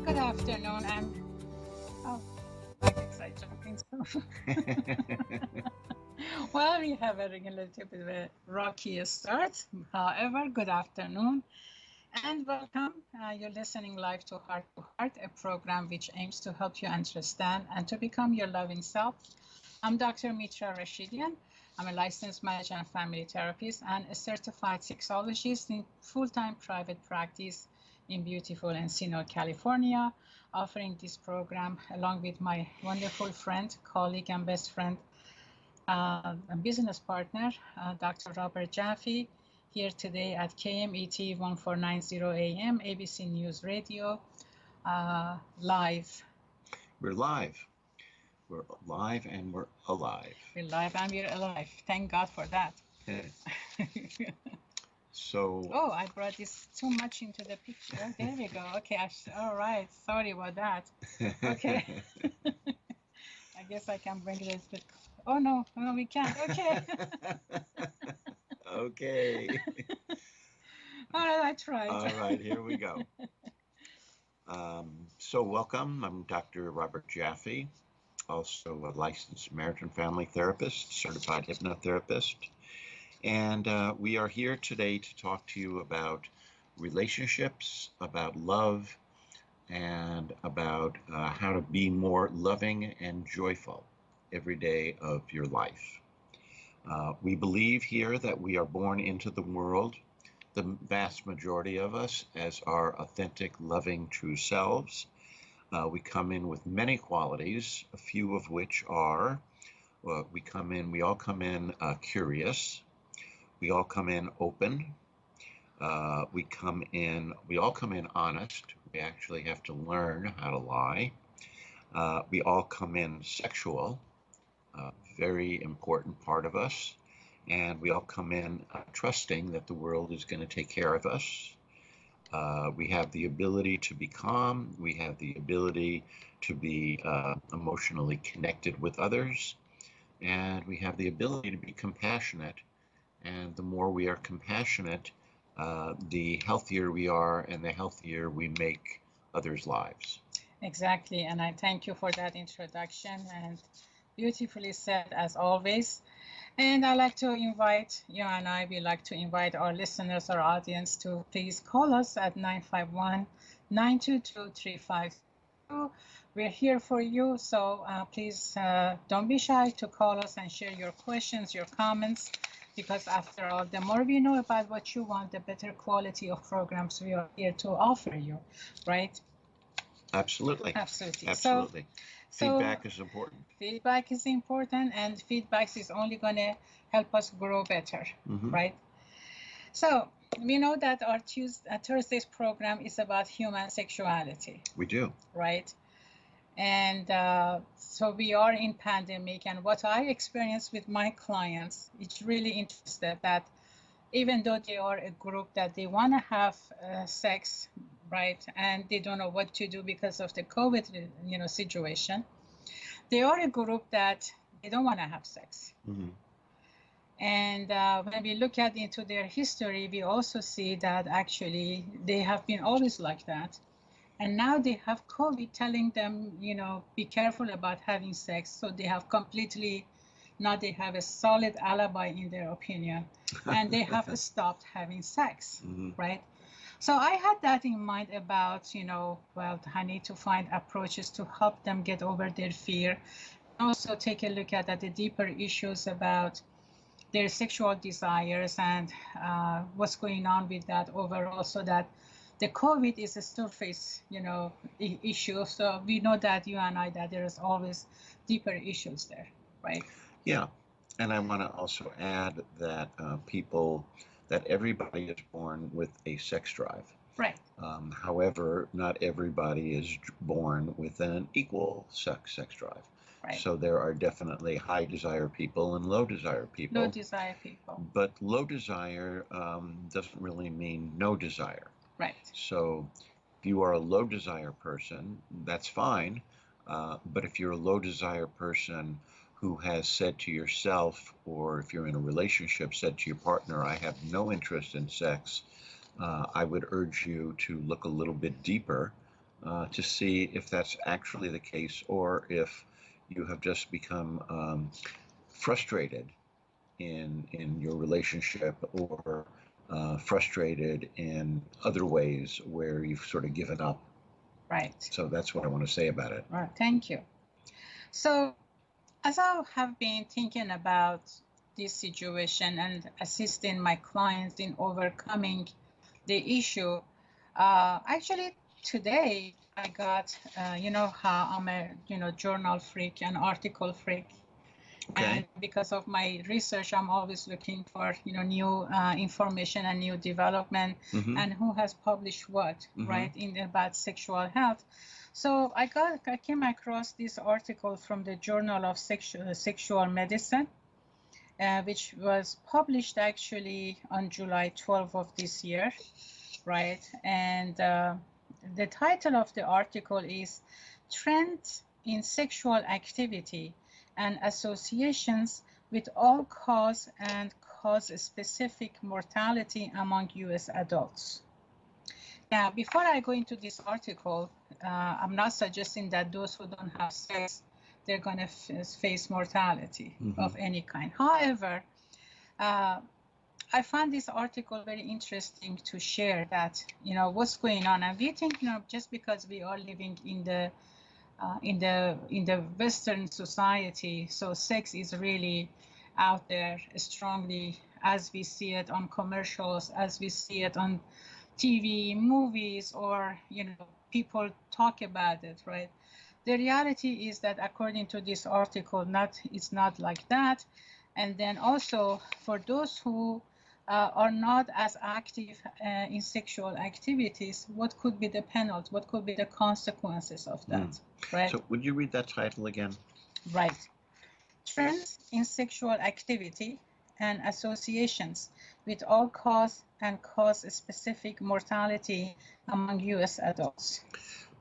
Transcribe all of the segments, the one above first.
Good afternoon, and oh, I guess I jumped in. So, well, we have a relatively bit of a rocky start. However, good afternoon and welcome. You're listening live to Heart, a program which aims to help you understand and to become your loving self. I'm Dr. Mitra Rashidian. I'm a licensed marriage and family therapist and a certified sexologist in full-time private practice in beautiful Encino, California, offering this program along with my wonderful friend, colleague, and best friend, and business partner, Dr. Robert Jaffe, here today at KMET 1490 AM, ABC News Radio, live. We're live. We're live and we're alive. We're live and we're alive. Thank God for that. So. Oh, I brought this too much into the picture. Oh, there we go. Okay. All right. Sorry about that. Okay. I guess I can bring this. But oh no, we can't. Okay. Okay. All right, I tried. All right, here we go. So welcome. I'm Dr. Robert Jaffe, also a licensed marriage and family therapist, certified hypnotherapist. And we are here today to talk to you about relationships, about love, and about how to be more loving and joyful every day of your life. We believe here that we are born into the world, the vast majority of us, as our authentic, loving, true selves. We come in with many qualities, a few of which are, we all come in curious, we all come in open, we all come in honest. We actually have to learn how to lie. We all come in sexual, very important part of us. And we all come in trusting that the world is going to take care of us. We have the ability to be calm. We have the ability to be emotionally connected with others. And we have the ability to be compassionate. And the more we are compassionate, the healthier we are and the healthier we make others' lives. Exactly. And I thank you for that introduction, and beautifully said as always. And I'd like to invite you and we like to invite our listeners, our audience, to please call us at 951-922-3522. We're here for you. So please don't be shy to call us and share your questions, your comments, because after all, the more we know about what you want, the better quality of programs we are here to offer you, right? Absolutely. Absolutely. Absolutely. Feedback is important. Feedback is important, and feedback is only going to help us grow better, right? So we know that our Thursday's program is about human sexuality. We do. Right? And so we are in pandemic, and what I experience with my clients, it's really interesting that even though they are a group that they want to have sex, right, and they don't know what to do because of the COVID, situation, they are a group that they don't want to have sex. And when we look into their history, we also see that actually they have been always like that. And now they have COVID telling them, be careful about having sex. So they have completely, now they have a solid alibi in their opinion, and they have stopped having sex, right? So I had that in mind about, well, I need to find approaches to help them get over their fear. Also take a look at the deeper issues about their sexual desires and what's going on with that overall, so that the COVID is a surface, issue. So we know that you and I, that there is always deeper issues there, right? Yeah. And I want to also add that that everybody is born with a sex drive. Right. However, not everybody is born with an equal sex drive. Right. So there are definitely high desire people and low desire people. Low desire people. But low desire doesn't really mean no desire. Right. So if you are a low desire person, that's fine. But if you're a low desire person who has said to yourself, or if you're in a relationship, said to your partner, I have no interest in sex, I would urge you to look a little bit deeper to see if that's actually the case, or if you have just become frustrated in your relationship, or frustrated in other ways where you've sort of given up. Right. So that's what I want to say about it. All right. Thank you. So as I have been thinking about this situation and assisting my clients in overcoming the issue, actually today I got, you know how I'm a, journal freak and article freak. Okay. And because of my research, I'm always looking for, new information and new development, and who has published what, right, about sexual health. So I came across this article from the Journal of Sexual Medicine, which was published actually on July 12th of this year, right? And the title of the article is Trends in Sexual Activity and Associations with All-Cause and Cause-Specific Mortality Among U.S. Adults. Now, before I go into this article, I'm not suggesting that those who don't have sex, they're going to face mortality of any kind. However, I found this article very interesting to share that, what's going on. And we think, just because we are living in the Western society, so sex is really out there strongly, as we see it on commercials, as we see it on TV, movies, or people talk about it, right? The reality is that according to this article, it's not like that. And then also for those who are not as active in sexual activities, what could be the penalty? What could be the consequences of that? Right. So would you read that title again? Right. Trends in sexual activity and associations with all-cause and cause-specific mortality among U.S. adults.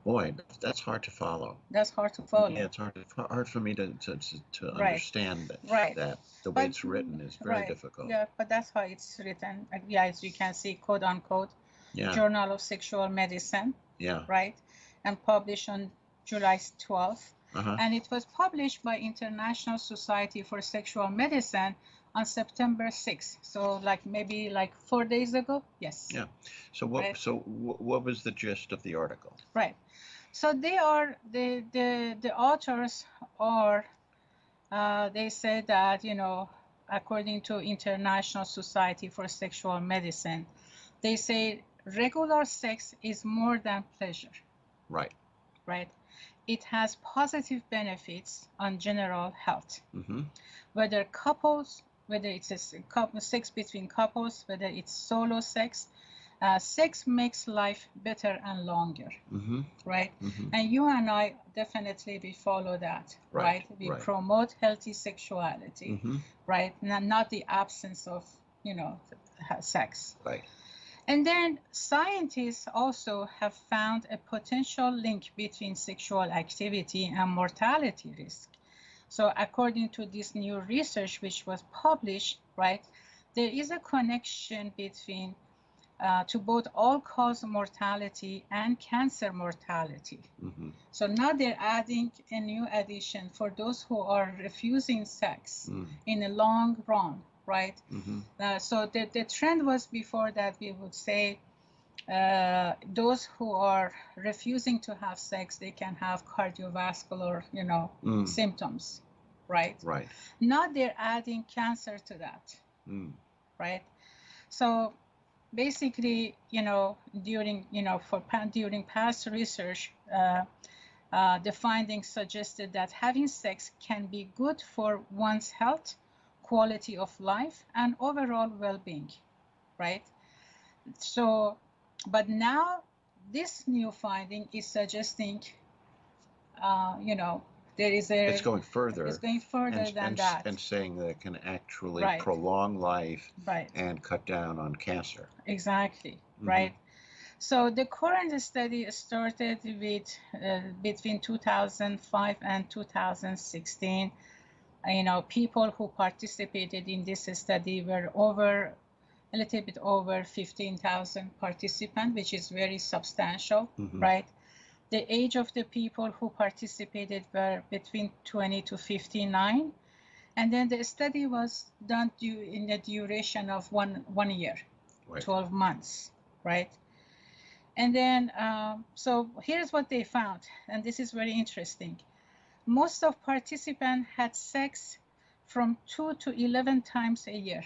Boy, that's hard to follow. That's hard to follow. Yeah, it's hard for me to Right. understand that. Right. That the way it's written is very right. difficult. Yeah, but that's how it's written. Yeah, as you can see, quote unquote, Yeah. Journal of Sexual Medicine. Yeah. Right, and published on July 12th. Uh-huh. And it was published by International Society for Sexual Medicine on September 6th. So maybe 4 days ago. Yes. Yeah. So what? Right. So what was the gist of the article? Right. So they are the authors are they say that according to International Society for Sexual Medicine, they say regular sex is more than pleasure. Right. Right. It has positive benefits on general health. Whether it's sex between couples, whether it's solo sex, sex makes life better and longer. Right. And you and I definitely we follow that. Right. We promote healthy sexuality. Right. Not the absence of sex. Right. And then scientists also have found a potential link between sexual activity and mortality risk. So according to this new research, which was published, right, there is a connection between to both all-cause mortality and cancer mortality. So now they're adding a new addition for those who are refusing sex in the long run. Right. So the trend was before that we would say those who are refusing to have sex, they can have cardiovascular, symptoms. Right. Right. Now they're adding cancer to that. Right. So basically, during past research, the findings suggested that having sex can be good for one's health, quality of life, and overall well-being, right? So, but now this new finding is suggesting, there is it's going further. It's going further than that. And saying that it can actually prolong life and cut down on cancer. Exactly, right? So the current study started with between 2005 and 2016. People who participated in this study were a little bit over 15,000 participants, which is very substantial, right? The age of the people who participated were between 20 to 59. And then the study was done in the duration of one year, right. 12 months, right? And then, so here's what they found, and this is very interesting. Most of participants had sex from 2 to 11 times a year.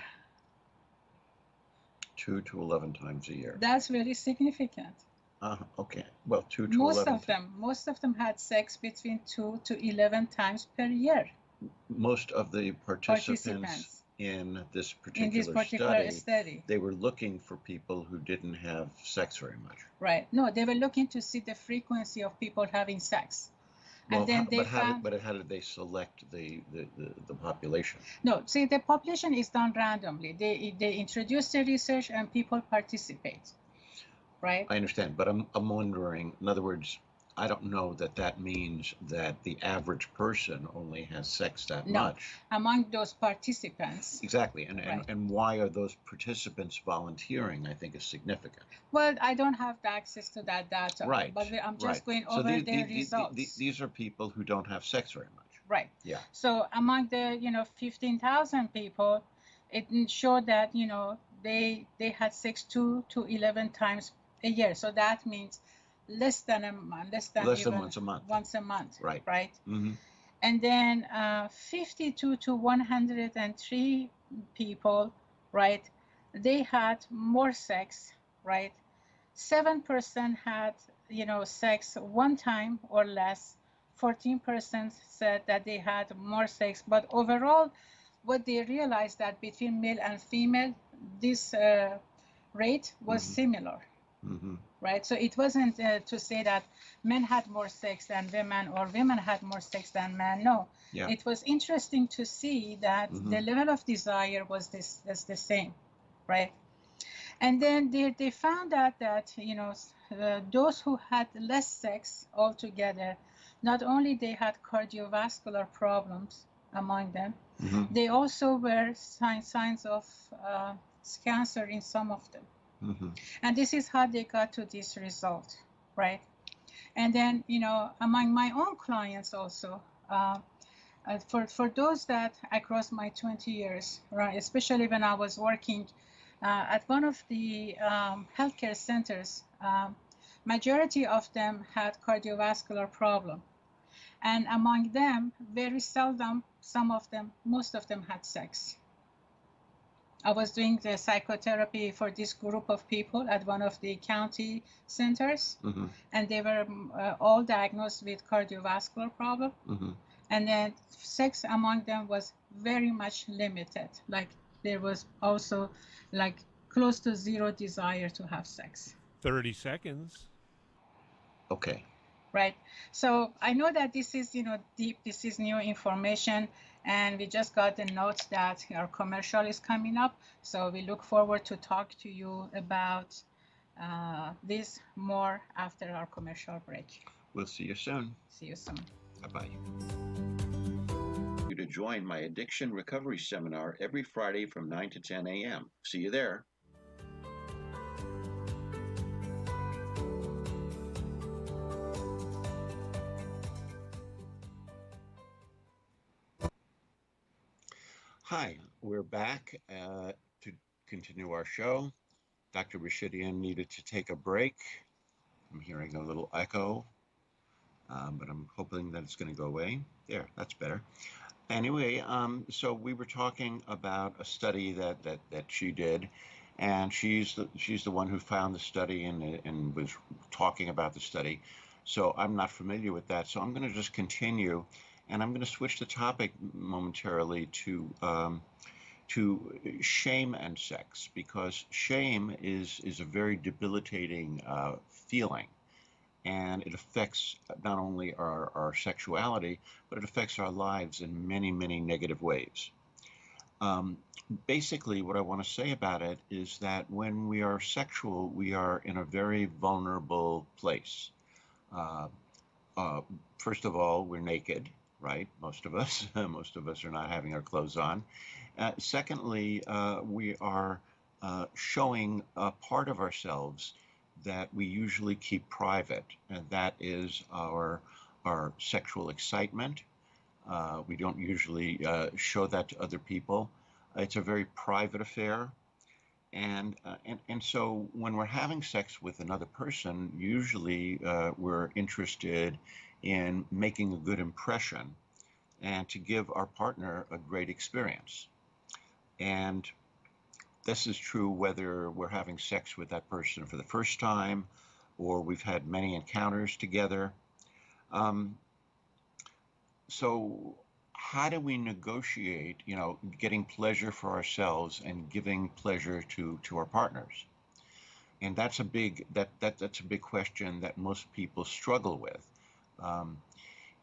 2 to 11 times a year. That's very significant. Okay. Well, 2 to most 11. Most of them had sex between 2 to 11 times per year. Most of the participants in this particular study, they were looking for people who didn't have sex very much. Right. No, they were looking to see the frequency of people having sex. Well, and then how did they select the population? No, see, the population is done randomly. They introduce the research and people participate, right? I understand, but I'm wondering, in other words, I don't know that means that the average person only has sex that much. Among those participants. Exactly, and why are those participants volunteering, I think, is significant. Well, I don't have access to that data. Right. But I'm just going over their results. These are people who don't have sex very much. Right. Yeah. So among the 15,000 people, it showed that they had sex 2 to 11 times a year. So that means less than once a month. Right. Right. Mm-hmm. And then 52 to 103 people, right, they had more sex, right? 7% had sex one time or less. 14% said that they had more sex, but overall what they realized that between male and female this rate was similar. Mm-hmm. Right, so it wasn't to say that men had more sex than women or women had more sex than men. No, It was interesting to see that the level of desire was the same, right? And then they found out that those who had less sex altogether, not only they had cardiovascular problems among them, they also were signs of cancer in some of them. Mm-hmm. And this is how they got to this result, right? And then, among my own clients also, for those that across my 20 years, right, especially when I was working at one of the healthcare centers, majority of them had cardiovascular problem. And among them, very seldom, most of them had sex. I was doing the psychotherapy for this group of people at one of the county centers, and they were all diagnosed with cardiovascular problem. And then sex among them was very much limited. Like there was also like close to zero desire to have sex. 30 seconds. Okay. Right. So I know that this is, deep, this is new information, and we just got the note that our commercial is coming up. So we look forward to talk to you about this more after our commercial break. We'll see you soon. See you soon. Bye-bye. You to join my addiction recovery seminar every Friday from 9 to 10 a.m. See you there. Hi, we're back to continue our show. Dr. Rashidian needed to take a break. I'm hearing a little echo, but I'm hoping that it's going to go away. There, that's better. Anyway, so we were talking about a study that she did, and she's the one who found the study and was talking about the study. So I'm not familiar with that. So I'm going to just continue. And I'm going to switch the topic momentarily to shame and sex, because shame is a very debilitating feeling, and it affects not only our sexuality, but it affects our lives in many, many negative ways. Basically, what I want to say about it is that when we are sexual, we are in a very vulnerable place. First of all, we're naked. Right, most of us are not having our clothes on. Secondly, we are showing a part of ourselves that we usually keep private, and that is our sexual excitement. We don't usually show that to other people. It's a very private affair. And so when we're having sex with another person, usually we're interested in making a good impression and to give our partner a great experience. And this is true whether we're having sex with that person for the first time or we've had many encounters together. Um, so how do we negotiate, getting pleasure for ourselves and giving pleasure to our partners? And that's a big that's a big question that most people struggle with. Um,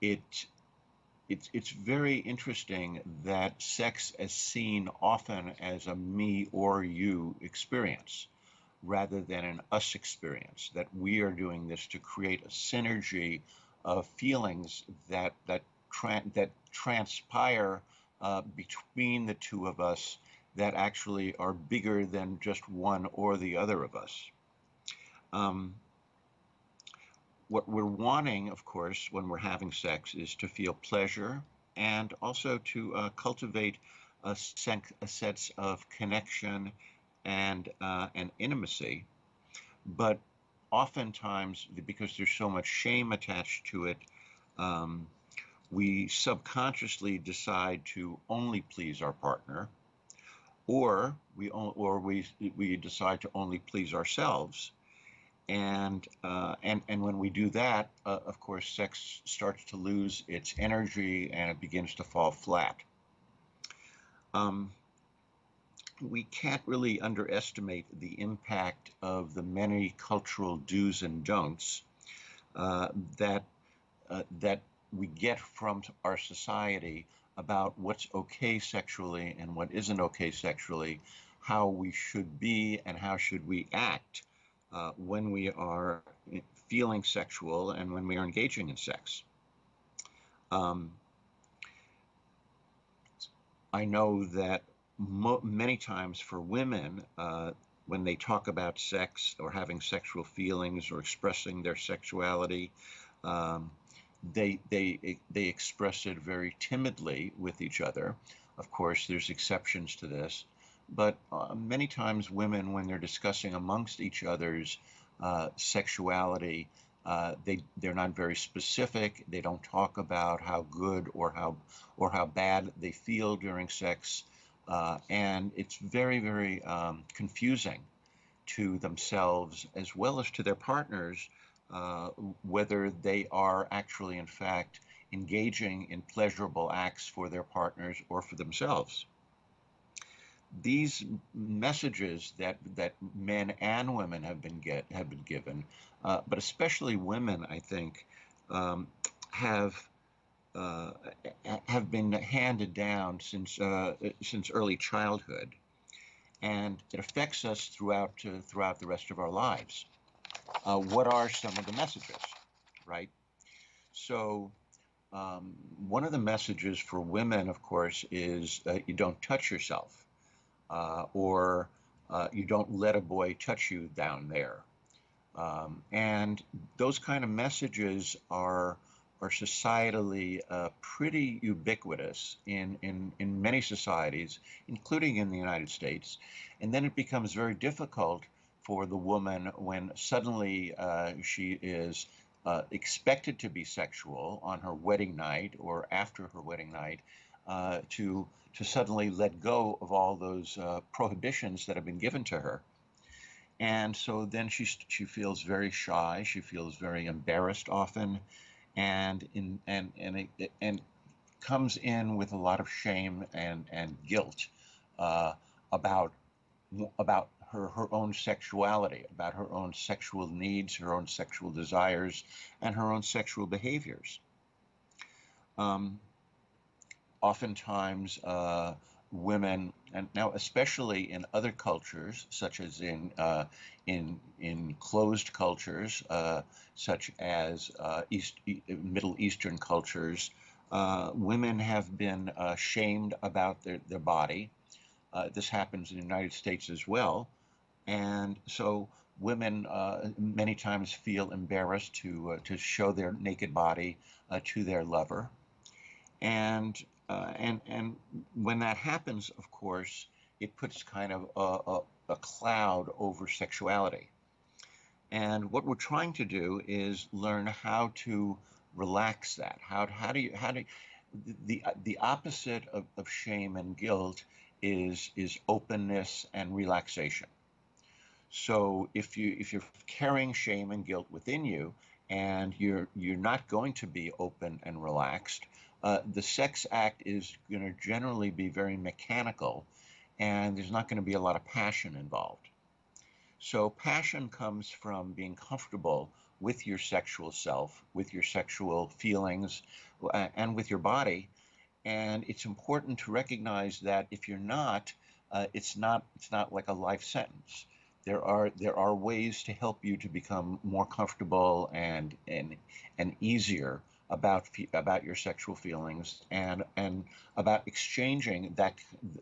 it it's very interesting that sex is seen often as a me or you experience rather than an us experience, that we are doing this to create a synergy of feelings that transpire between the two of us that actually are bigger than just one or the other of us. Um, what we're wanting, of course, when we're having sex is to feel pleasure and also to cultivate a sense of connection and intimacy. But oftentimes, because there's so much shame attached to it, um, we subconsciously decide to only please our partner, or we decide to only please ourselves. And when we do that, of course, sex starts to lose its energy and it begins to fall flat. Um, we can't really underestimate the impact of the many cultural do's and don'ts uh, that that we get from our society about what's okay sexually and what isn't okay sexually, how we should be and how should we act when we are feeling sexual and when we are engaging in sex. Um, I know that many times for women, when they talk about sex or having sexual feelings or expressing their sexuality, um, they express it very timidly with each other. Of course, there's exceptions to this, but many times women, when they're discussing amongst each other's sexuality, they're not very specific. They don't talk about how good or how bad they feel during sex, and it's very very confusing to themselves as well as to their partners, uh, whether they are actually, in fact, engaging in pleasurable acts for their partners or for themselves. These messages that men and women have been given, but especially women, I think, um, have uh, have been handed down since early childhood, and it affects us throughout the rest of our lives. What are some of the messages, right? So, one of the messages for women, of course, is you don't touch yourself, or you don't let a boy touch you down there. And those kind of messages are societally pretty ubiquitous in many societies, including in the United States. And then it becomes very difficult for the woman when suddenly she is expected to be sexual on her wedding night or after her wedding night, to suddenly let go of all those prohibitions that have been given to her. And so then she feels very shy. She feels very embarrassed often, and comes in with a lot of shame and guilt uh, about about her own sexuality, about her own sexual needs, her own sexual desires, and her own sexual behaviors. Um, Oftentimes, women, and now especially in other cultures, such as in closed cultures, such as Middle Eastern cultures, women have been shamed about their body. This happens in the United States as well, and so women many times feel embarrassed to show their naked body to their lover, and when that happens, of course, it puts kind of a cloud over sexuality. And what we're trying to do is learn how to relax that. How do the opposite of shame and guilt is openness and relaxation. So if you're carrying shame and guilt within you, and you're not going to be open and relaxed, the sex act is going to generally be very mechanical, and there's not going to be a lot of passion involved. So passion comes from being comfortable with your sexual self, with your sexual feelings, and with your body. And it's important to recognize that if you're not, it's not like a life sentence. There are ways to help you to become more comfortable and easier about your sexual feelings, and about exchanging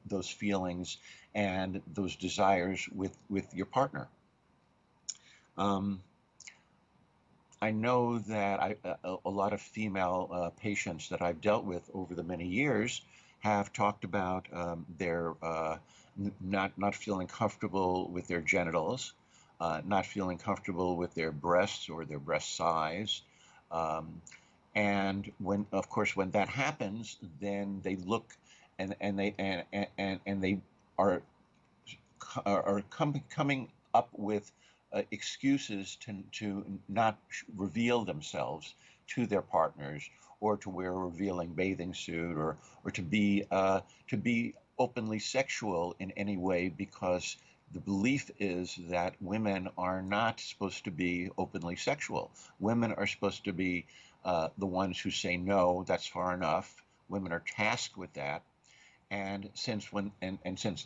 those feelings and those desires with your partner. Um, I know that a lot of female patients that I've dealt with over the many years have talked about their not feeling comfortable with their genitals, not feeling comfortable with their breasts or their breast size. Um, and when, of course, when that happens, then they look and they are coming up with excuses to not reveal themselves to their partners, or to wear a revealing bathing suit, or to be openly sexual in any way, because the belief is that women are not supposed to be openly sexual. Women are supposed to be the ones who say no, that's far enough. Women are tasked with that. And since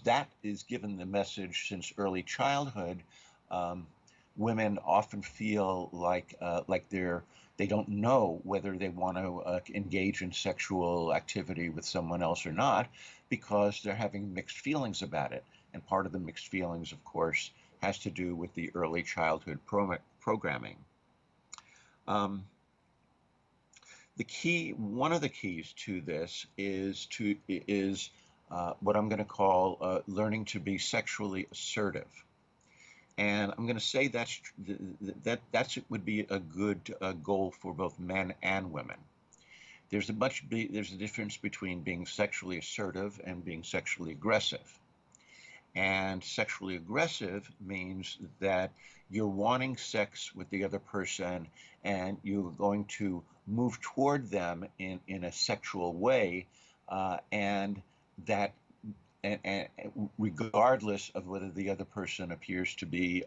that is given the message since early childhood, um, women often feel like they don't know whether they want to engage in sexual activity with someone else or not, because they're having mixed feelings about it. And part of the mixed feelings, of course, has to do with the early childhood programming. Um, one of the keys to this is what I'm going to call learning to be sexually assertive. And I'm going to say that would be a good goal for both men and women. There's a difference between being sexually assertive and being sexually aggressive. And sexually aggressive means that you're wanting sex with the other person, and you're going to move toward them in a sexual way, and that and regardless of whether the other person appears to be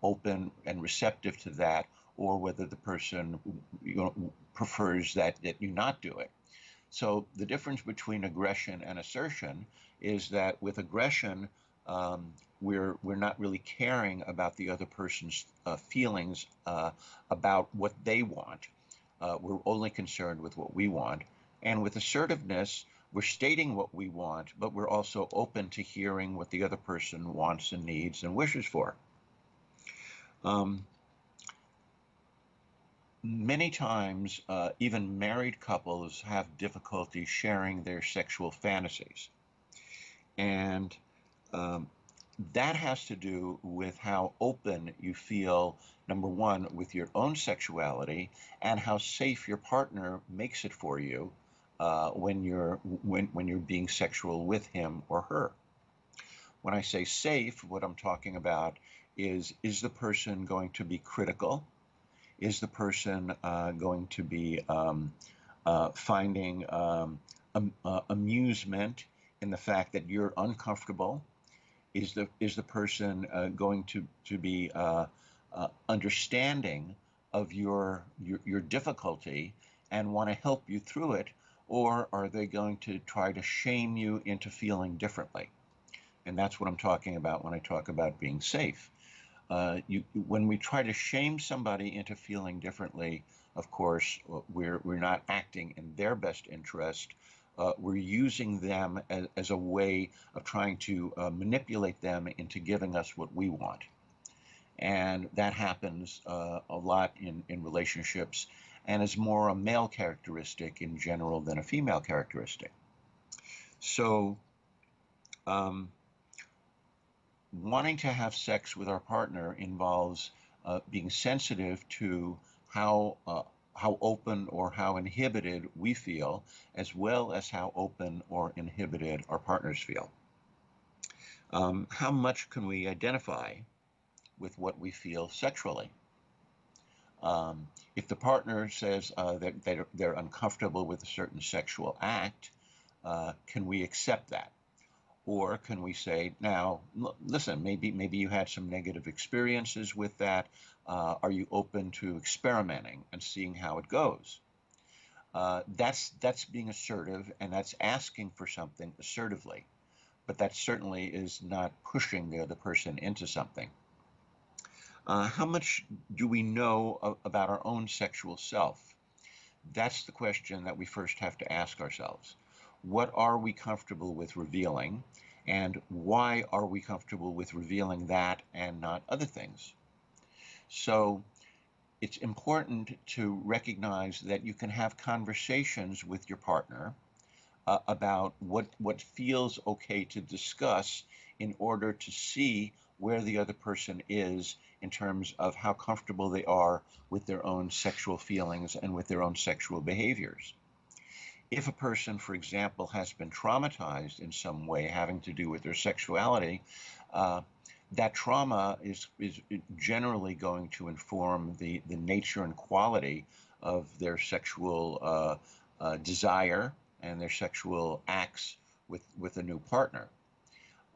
open and receptive to that, or whether the person prefers that you not do it. So the difference between aggression and assertion is that with aggression, we're not really caring about the other person's feelings about what they want. We're only concerned with what we want. And with assertiveness, we're stating what we want, but we're also open to hearing what the other person wants and needs and wishes for. Um, Many times, even married couples have difficulty sharing their sexual fantasies. And um, that has to do with how open you feel, number one, with your own sexuality, and how safe your partner makes it for you when you're being sexual with him or her. When I say safe, what I'm talking about is the person going to be critical? Is the person going to be finding amusement in the fact that you're uncomfortable? Is the person going to be understanding of your difficulty and want to help you through it, or are they going to try to shame you into feeling differently? And that's what I'm talking about when I talk about being safe. When we try to shame somebody into feeling differently, of course, we're not acting in their best interest. We're using them as a way of trying to manipulate them into giving us what we want. And that happens a lot in relationships and is more a male characteristic in general than a female characteristic. So, um, wanting to have sex with our partner involves being sensitive to how uh, how open or how inhibited we feel, as well as how open or inhibited our partners feel. How much can we identify with what we feel sexually? Um, if the partner says that they're uncomfortable with a certain sexual act, can we accept that? Or can we say, now, listen, maybe you had some negative experiences with that. Are you open to experimenting and seeing how it goes? That's being assertive, and that's asking for something assertively. But that certainly is not pushing the other person into something. How much do we know about our own sexual self? That's the question that we first have to ask ourselves. What are we comfortable with revealing? And why are we comfortable with revealing that and not other things? So it's important to recognize that you can have conversations with your partner about what feels okay to discuss in order to see where the other person is in terms of how comfortable they are with their own sexual feelings and with their own sexual behaviors. If a person, for example, has been traumatized in some way having to do with their sexuality, uh, that trauma is generally going to inform the nature and quality of their sexual desire and their sexual acts with a new partner.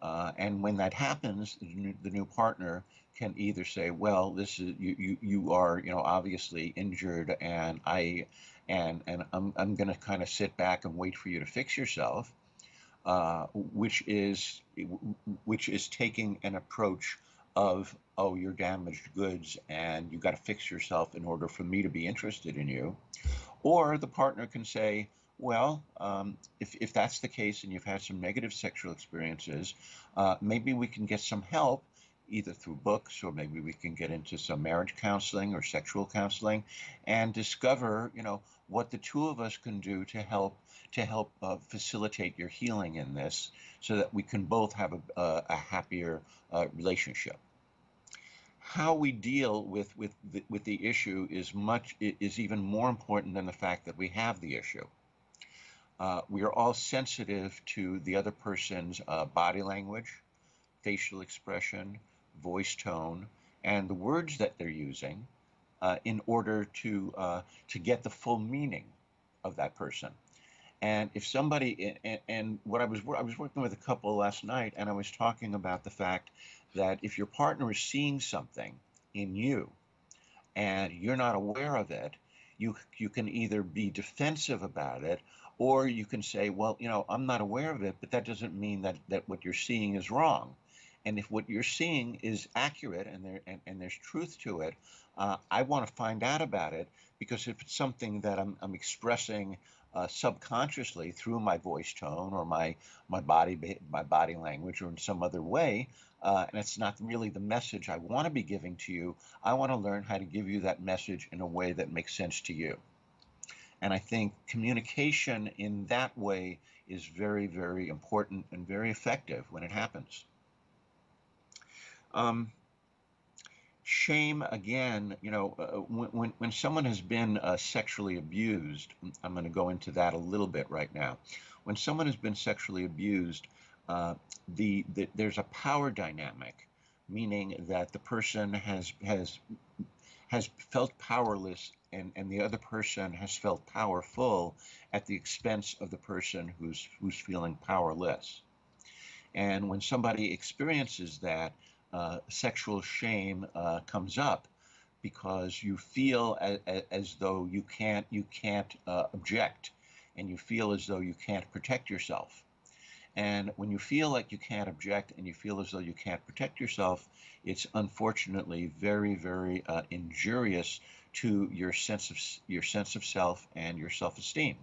And when that happens, the new partner can either say, "Well, this is you are obviously injured, and I'm going to kind of sit back and wait for you to fix yourself," which is taking an approach of, "Oh, you're damaged goods, and you got to fix yourself in order for me to be interested in you." Or the partner can say, well, if that's the case and you've had some negative sexual experiences, maybe we can get some help either through books, or maybe we can get into some marriage counseling or sexual counseling and discover, what the two of us can do to help facilitate your healing in this so that we can both have a happier relationship. How we deal with the issue is even more important than the fact that we have the issue. We are all sensitive to the other person's body language, facial expression, voice tone, and the words that they're using in order to get the full meaning of that person. And if somebody, and what I was working with a couple last night, and I was talking about the fact that if your partner is seeing something in you and you're not aware of it, you can either be defensive about it, or you can say, well, I'm not aware of it, but that doesn't mean that what you're seeing is wrong. And if what you're seeing is accurate and there's truth to it, I want to find out about it, because if it's something that I'm expressing subconsciously through my voice tone or my body language or in some other way, and it's not really the message I want to be giving to you, I want to learn how to give you that message in a way that makes sense to you. And I think communication in that way is very, very important and very effective when it happens. Um, Shame, again, when someone has been sexually abused, I'm going to go into that a little bit right now. When someone has been sexually abused, there's a power dynamic, meaning that the person has felt powerless, and the other person has felt powerful at the expense of the person who's feeling powerless. And when somebody experiences that, sexual shame comes up because you feel as though you can't object, and you feel as though you can't protect yourself. And when you feel like you can't object and you feel as though you can't protect yourself, it's unfortunately very, very injurious to your sense of self and your self-esteem.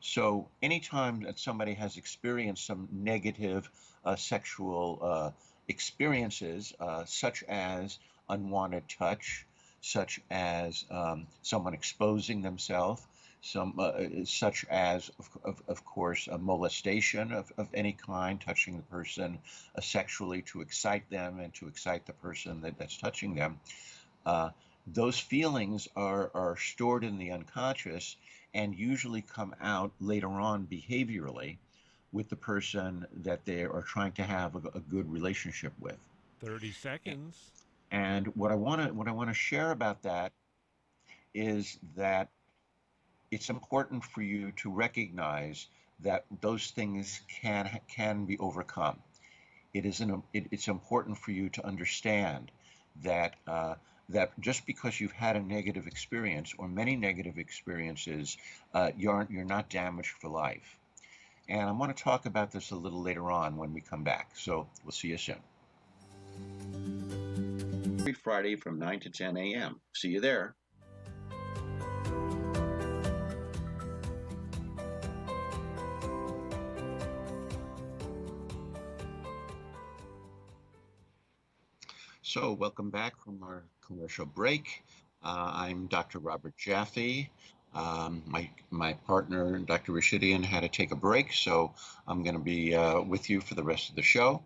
So anytime that somebody has experienced some negative sexual experiences such as unwanted touch, such as someone exposing themselves, such as, of course, a molestation of any kind, touching the person sexually to excite them and to excite the person that's touching them. Those feelings are stored in the unconscious and usually come out later on behaviorally with the person that they are trying to have a good relationship with. 30 seconds. And what I want to share about that is that it's important for you to recognize that those things can be overcome. It's important for you to understand that that just because you've had a negative experience or many negative experiences, you're not damaged for life. And I want to talk about this a little later on when we come back. So we'll see you soon. Every Friday from 9 to 10 a.m. See you there. So welcome back from our commercial break. I'm Dr. Robert Jaffe. My partner, Dr. Rashidian, had to take a break, so I'm going to be with you for the rest of the show.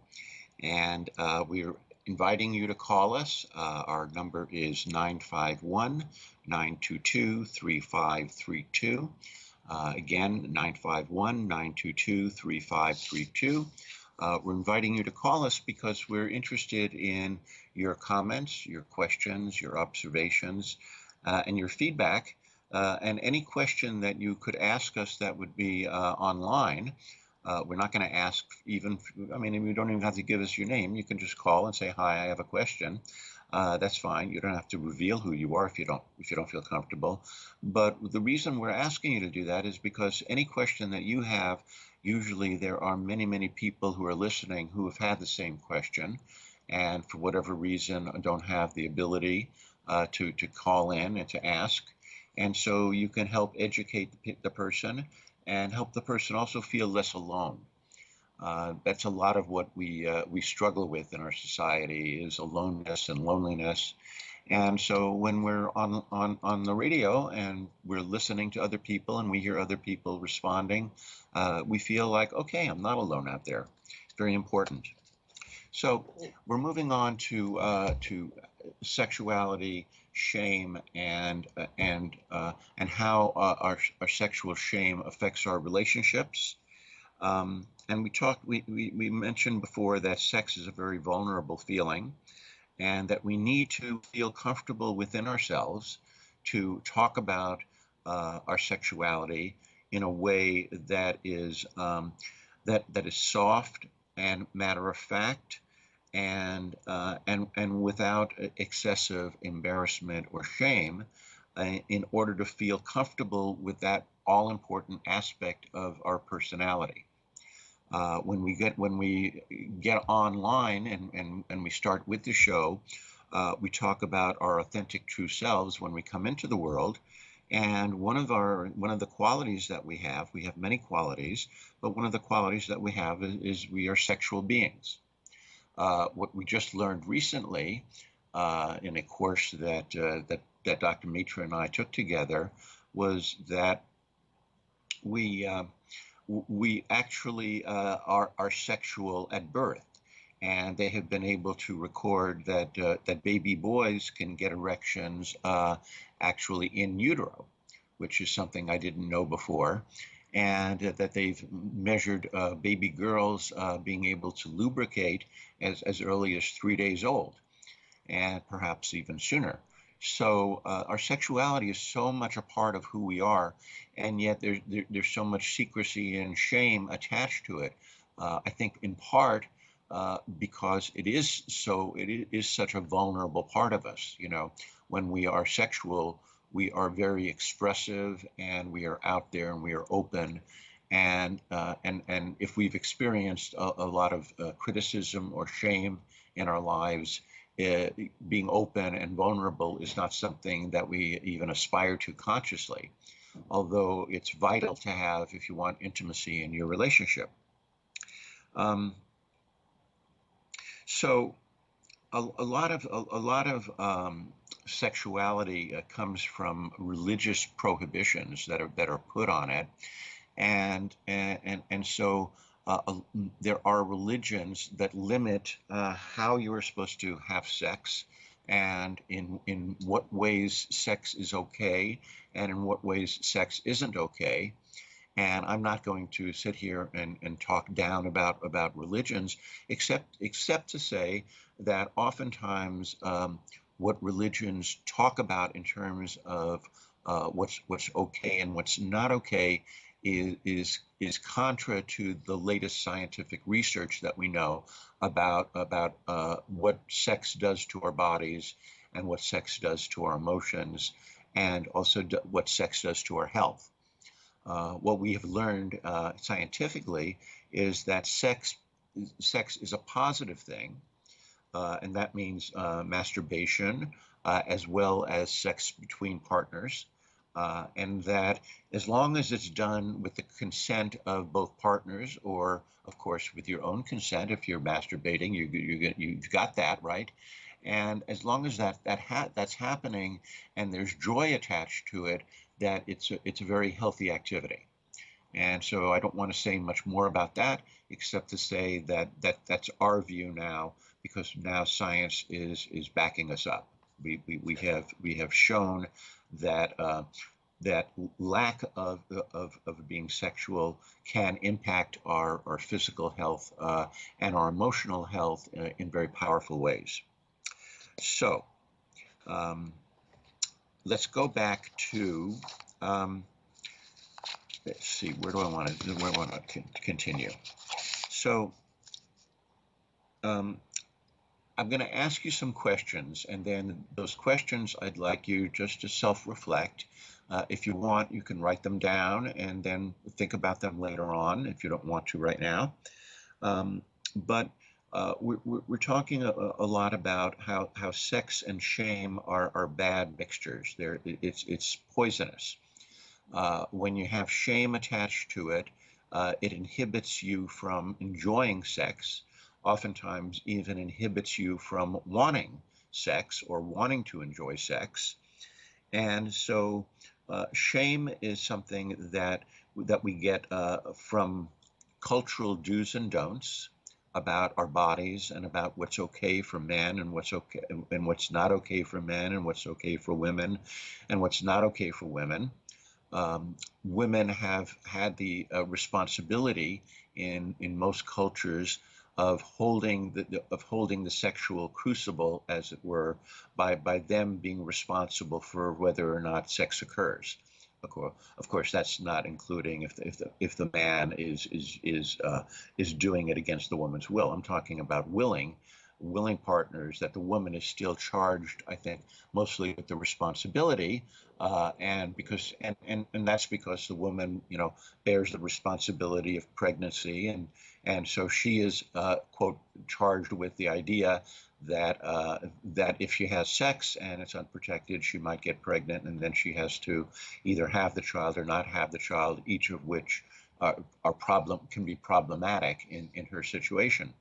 And we're inviting you to call us. Our number is 951-922-3532. Again, 951-922-3532. We're inviting you to call us because we're interested in your comments, your questions, your observations, and your feedback. And any question that you could ask us that would be online. We're not going to ask even, I mean, you don't even have to give us your name. You can just call and say, hi, I have a question. That's fine. You don't have to reveal who you are if you don't feel comfortable. But the reason we're asking you to do that is because any question that you have, usually there are many, many people who are listening who have had the same question and for whatever reason don't have the ability to call in and to ask. And so you can help educate the person and help the person also feel less alone. That's a lot of what we struggle with in our society is aloneness and loneliness. And so when we're on the radio and we're listening to other people and we hear other people responding, we feel like, okay, I'm not alone out there. It's very important. So we're moving on to sexuality, shame, and how our sexual shame affects our relationships. And we mentioned before that sex is a very vulnerable feeling, and that we need to feel comfortable within ourselves to talk about our sexuality in a way that is that is soft and matter of fact, and without excessive embarrassment or shame, in order to feel comfortable with that all important aspect of our personality. When we get online and we start with the show, we talk about our authentic true selves when we come into the world. And one of the qualities that we have many qualities, but one of the qualities that we have is we are sexual beings. What we just learned recently in a course that Dr. Mitra and I took together was that we actually are sexual at birth, and they have been able to record that that baby boys can get erections actually in utero, which is something I didn't know before, and that they've measured baby girls being able to lubricate as early as 3 days old, and perhaps even sooner. So our sexuality is so much a part of who we are, and yet there's so much secrecy and shame attached to it. I think in part because it is such a vulnerable part of us. You know, when we are sexual, we are very expressive and we are out there and we are open. And if we've experienced a lot of criticism or shame in our lives, being open and vulnerable is not something that we even aspire to consciously, although it's vital to have if you want intimacy in your relationship. So a lot of sexuality comes from religious prohibitions that are put on it, and so there are religions that limit how you are supposed to have sex, and in what ways sex is okay, and in what ways sex isn't okay. And I'm not going to sit here and talk down about religions, except to say that oftentimes what religions talk about in terms of what's okay and what's not okay is contra to the latest scientific research that we know about what sex does to our bodies, and what sex does to our emotions, and also what sex does to our health. What we have learned scientifically is that sex is a positive thing, and that means masturbation as well as sex between partners, and that as long as it's done with the consent of both partners, or of course with your own consent, if you're masturbating, you've got that right. And as long as that's happening and there's joy attached to it, that it's a very healthy activity. And so I don't want to say much more about that, except to say that's our view now, because now science is backing us up. We have shown that that lack of being sexual can impact our physical health and our emotional health in very powerful ways. So um, let's go back to let's see, where do I want to continue? So I'm going to ask you some questions, and then those questions I'd like you just to self-reflect. If you want, you can write them down and then think about them later on if you don't want to right now. But we're talking a lot about how sex and shame are bad mixtures. It's poisonous. When you have shame attached to it, it inhibits you from enjoying sex, oftentimes even inhibits you from wanting sex or wanting to enjoy sex. And so shame is something that we get from cultural do's and don'ts about our bodies, and about what's okay for men, and what's okay and what's not okay for men, and what's okay for women, and what's not okay for women. Women have had the responsibility in most cultures of holding the sexual crucible, as it were, by them being responsible for whether or not sex occurs. Of course, that's not including if the man is doing it against the woman's will. I'm talking about willing partners, that the woman is still charged, I think, mostly with the responsibility, and that's because the woman, bears the responsibility of pregnancy, and so she is quote charged with the idea that if she has sex and it's unprotected, she might get pregnant, and then she has to either have the child or not have the child, each of which can be problematic in her situation.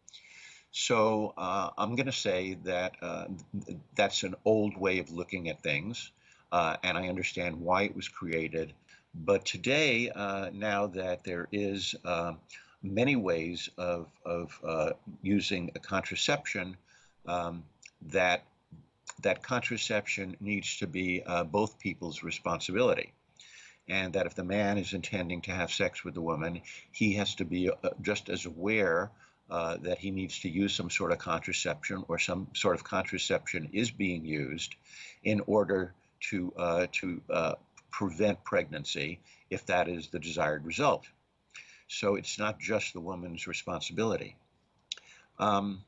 So I'm going to say that that's an old way of looking at things, and I understand why it was created. But today, now that there is many ways of using a contraception, um, that that contraception needs to be both people's responsibility, and that if the man is intending to have sex with the woman, he has to be just as aware that he needs to use some sort of contraception, or some sort of contraception is being used in order to prevent pregnancy, if that is the desired result. So it's not just the woman's responsibility. Um,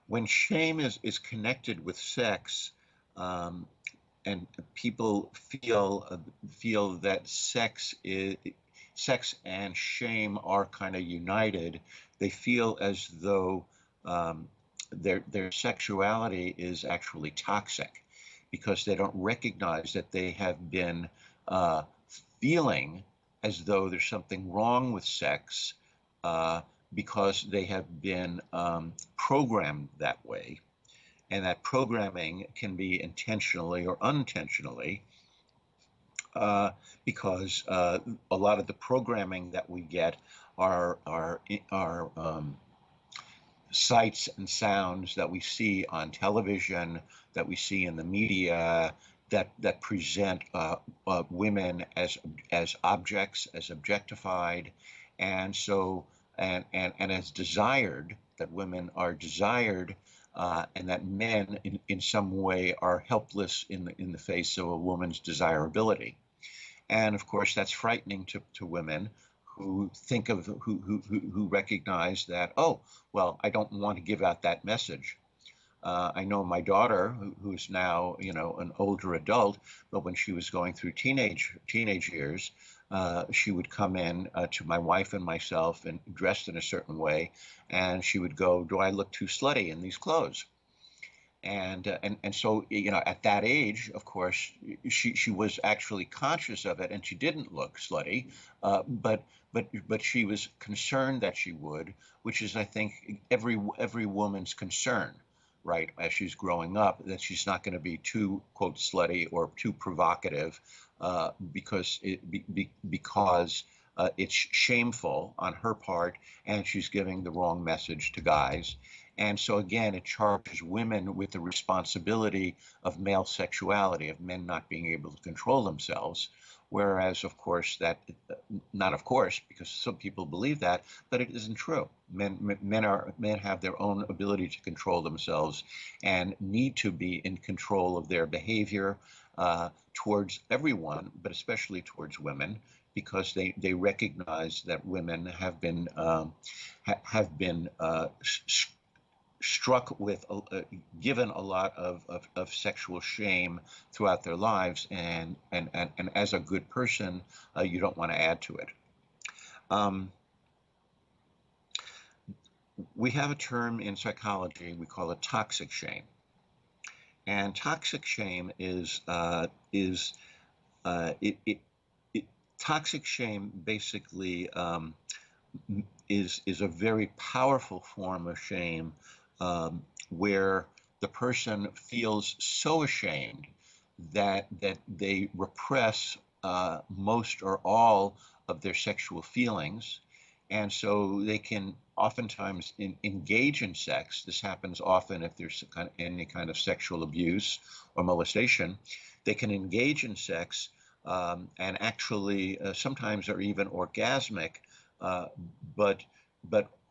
when shame is connected with sex, um, and people feel that sex and shame are kind of united, they feel as though their sexuality is actually toxic, because they don't recognize that they have been feeling as though there's something wrong with sex, uh, because they have been programmed that way, and that programming can be intentionally or unintentionally, because a lot of the programming that we get are sights and sounds that we see on television, that we see in the media, that present women as objects, as objectified, and so and as desired, that women are desired, and that men in some way are helpless in the face of a woman's desirability. And of course, that's frightening to women who think of who recognize that, oh, well, I don't want to give out that message. I know my daughter, who's now, an older adult, but when she was going through teenage years, she would come in to my wife and myself and dressed in a certain way, and she would go, "Do I look too slutty in these clothes?" And so, at that age, of course, she was actually conscious of it, and she didn't look slutty, but she was concerned that she would, which is, I think, every woman's concern, right, as she's growing up, that she's not going to be too, quote, slutty or too provocative, because it's shameful on her part, and she's giving the wrong message to guys. And so again, it charges women with the responsibility of male sexuality, of men not being able to control themselves. Whereas, of course, not of course, because some people believe that, but it isn't true. Men have their own ability to control themselves and need to be in control of their behavior towards everyone, but especially towards women, because they recognize that women have been struck with, given a lot of sexual shame throughout their lives, and as a good person, you don't want to add to it. We have a term in psychology we call it toxic shame, and toxic shame toxic shame basically is a very powerful form of shame, where the person feels so ashamed that they repress most or all of their sexual feelings, and so they can oftentimes engage in sex. This happens often if there's any kind of sexual abuse or molestation. They can engage in sex, and actually sometimes are even orgasmic, but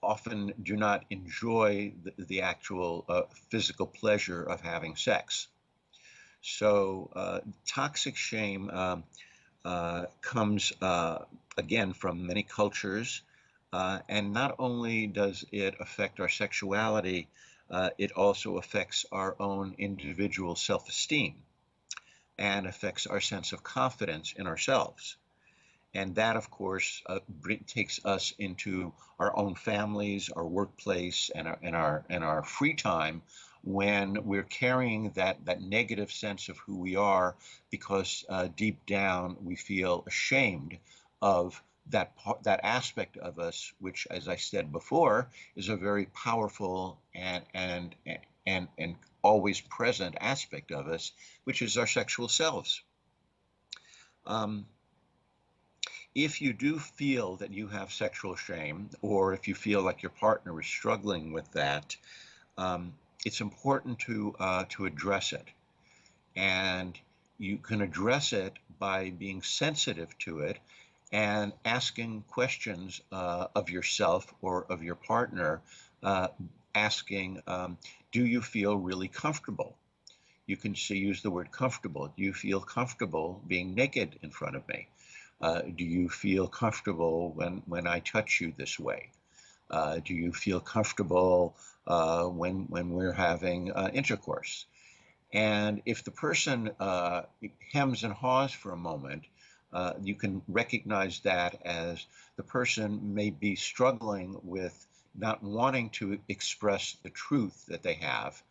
often do not enjoy the actual physical pleasure of having sex. So toxic shame comes again from many cultures, and not only does it affect our sexuality, it also affects our own individual self-esteem and affects our sense of confidence in ourselves. And that, of course, takes us into our own families, our workplace, and our free time, when we're carrying that negative sense of who we are, because deep down we feel ashamed of that aspect of us, which, as I said before, is a very powerful and always present aspect of us, which is our sexual selves. If you do feel that you have sexual shame, or if you feel like your partner is struggling with that, it's important to address it. And you can address it by being sensitive to it and asking questions of yourself or of your partner, asking, do you feel really comfortable? You can use the word comfortable. Do you feel comfortable being naked in front of me? Do you feel comfortable when I touch you this way? Do you feel comfortable when we're having intercourse? And if the person hems and haws for a moment, you can recognize that as the person may be struggling with not wanting to express the truth that they have,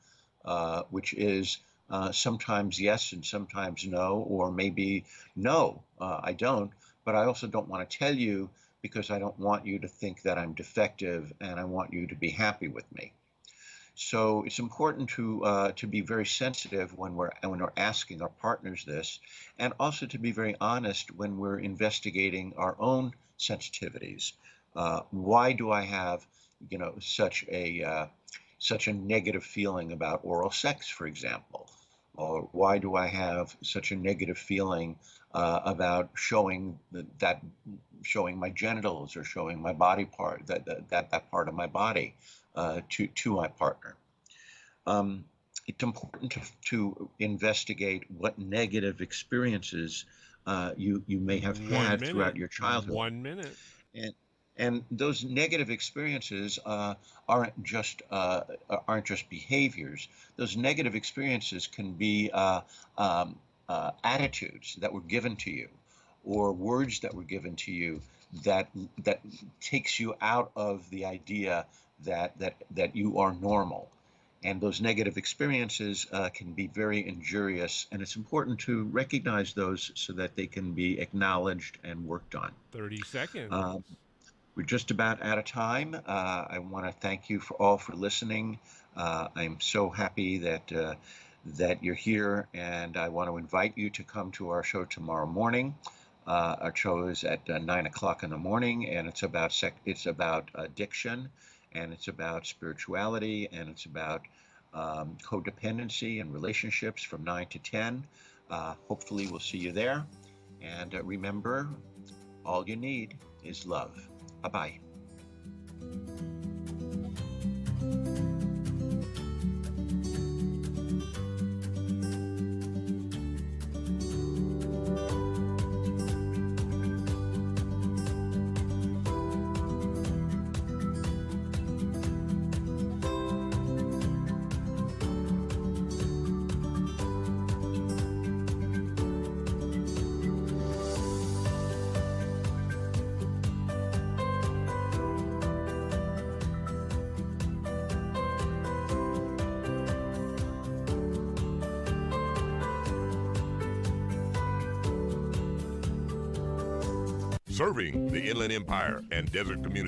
which is sometimes yes and sometimes no, or maybe no, I don't, but I also don't want to tell you because I don't want you to think that I'm defective, and I want you to be happy with me. So it's important to be very sensitive when we're asking our partners this, and also to be very honest when we're investigating our own sensitivities. Why do I have, such a negative feeling about oral sex, for example? Or why do I have such a negative feeling about showing my genitals or showing my body part, that part of my body, to my partner? It's important to investigate what negative experiences you may have had throughout your childhood. 1 minute. And those negative experiences aren't just behaviors. Those negative experiences can be attitudes that were given to you, or words that were given to you that takes you out of the idea that you are normal. And those negative experiences can be very injurious, and it's important to recognize those so that they can be acknowledged and worked on. 30 seconds. We're just about out of time. I want to thank you all for listening. I'm so happy that you're here, and I want to invite you to come to our show tomorrow morning. Our show is at 9 o'clock in the morning, and it's about addiction, and it's about spirituality, and it's about codependency and relationships from 9 to 10. Hopefully we'll see you there. And remember, all you need is love. Bye-bye. Serving the Inland Empire and desert communities.